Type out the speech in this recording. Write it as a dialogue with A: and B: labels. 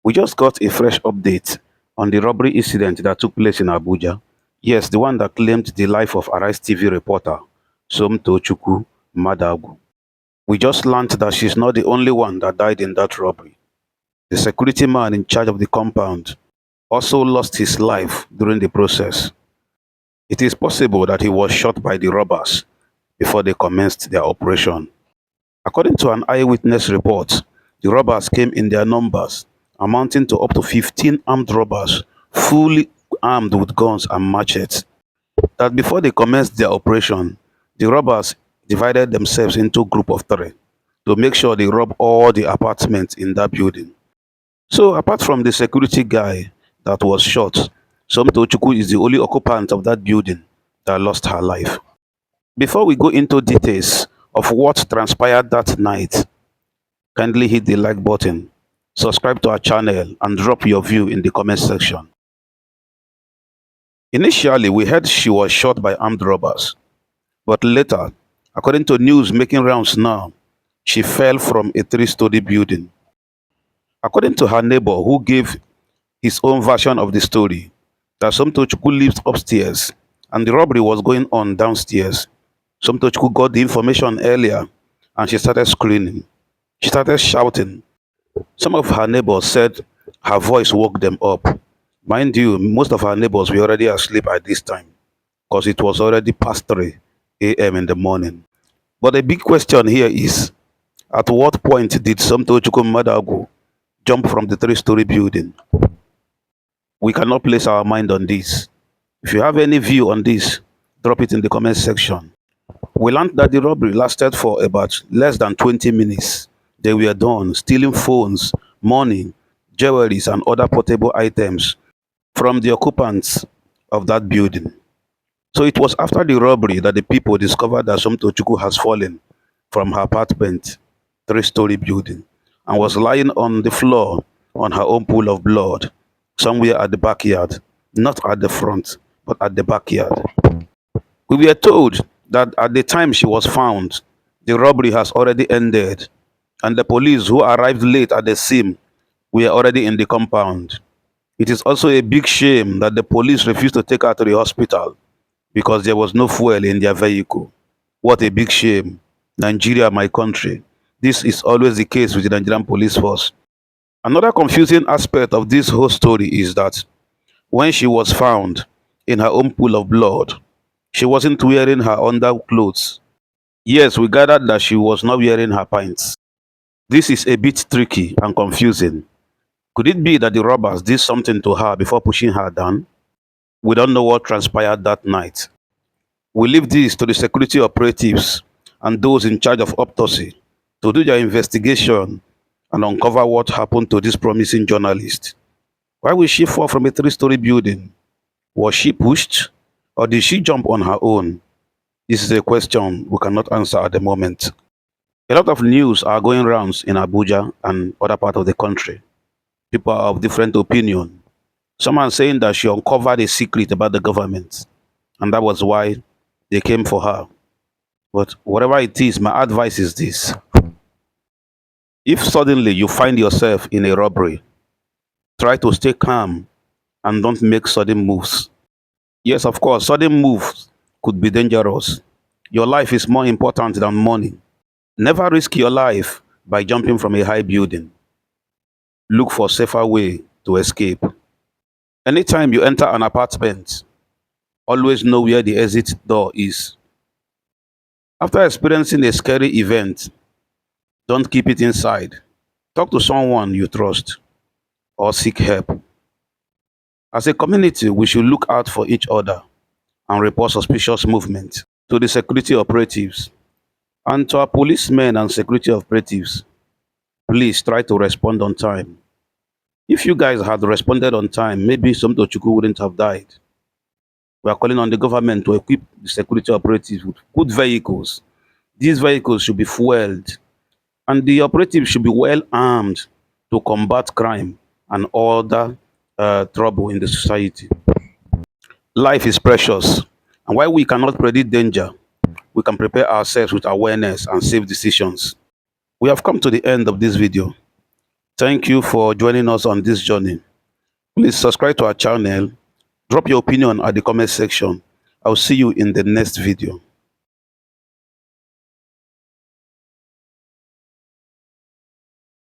A: We just got a fresh update on the robbery incident that took place in Abuja. Yes, the one that claimed the life of Arise TV reporter Somtochukwu. We just learned that she's not the only one that died in that robbery. The security man in charge of the compound also lost his life during the process. It is possible that he was shot by the robbers before they commenced their operation. According to an eyewitness report, the robbers came in their numbers, amounting to up to 15 armed robbers, fully armed with guns and machetes. That before they commenced their operation, the robbers divided themselves into a group of three to make sure they rob all the apartments in that building. So apart from the security guy that was shot, Somtochukwu is the only occupant of that building that lost her life. Before we go into details of what transpired that night, kindly hit the like button, subscribe to our channel, and drop your view in the comment section. Initially, we heard she was shot by armed robbers, but later, according to news making rounds now, she fell from a three-story building. According to her neighbor, who gave his own version of the story, that Somtochukwu lived upstairs and the robbery was going on downstairs. Somtochukwu got the information earlier and she started screaming. She started shouting. Some of her neighbors said her voice woke them up. Mind you, most of her neighbors were already asleep at this time because it was already past 3 a.m. in the morning. But the big question here is, at what point did Somtochukwu jump from the three-story building? We cannot place our mind on this. If you have any view on this, drop it in the comment section. We learned that the robbery lasted for about less than 20 minutes. They were done stealing phones, money, jewelries, and other portable items from the occupants of that building. So it was after the robbery that the people discovered that Somtochukwu has fallen from her apartment, three-story building, and was lying on the floor on her own pool of blood, somewhere at the backyard, not at the front, but at the backyard. We were told that at the time she was found, the robbery has already ended, and the police who arrived late at the scene were already in the compound. It is also a big shame that the police refused to take her to the hospital because there was no fuel in their vehicle. What a big shame. Nigeria, my country. This is always the case with the Nigerian police force. Another confusing aspect of this whole story is that when she was found in her own pool of blood, she wasn't wearing her underclothes. Yes, we gathered that she was not wearing her pants. This is a bit tricky and confusing. Could it be that the robbers did something to her before pushing her down? We don't know what transpired that night. We leave this to the security operatives and those in charge of autopsy to do their investigation and uncover what happened to this promising journalist. Why will she fall from a three-story building? Was she pushed, or did she jump on her own? This is a question we cannot answer at the moment. A lot of news are going rounds in Abuja and other parts of the country. People are of different opinion. Some are saying that she uncovered a secret about the government, and that was why they came for her. But whatever it is, my advice is this. If suddenly you find yourself in a robbery, try to stay calm and don't make sudden moves. Yes, of course, sudden moves could be dangerous. Your life is more important than money. Never risk your life by jumping from a high building. Look for a safer way to escape. Anytime you enter an apartment, always know where the exit door is. After experiencing a scary event, don't keep it inside. Talk to someone you trust or seek help. As a community, we should look out for each other and report suspicious movement to the security operatives. And to our policemen and security operatives, please try to respond on time. If you guys had responded on time, maybe Somtochukwu wouldn't have died. We are calling on the government to equip the security operatives with good vehicles. These vehicles should be fueled, and the operatives should be well armed to combat crime and other trouble in the society. Life is precious, and while we cannot predict danger, we can prepare ourselves with awareness and safe decisions. We have come to the end of this video. Thank you for joining us on this journey. Please subscribe to our channel. Drop your opinion at the comment section. I'll see you in the next video.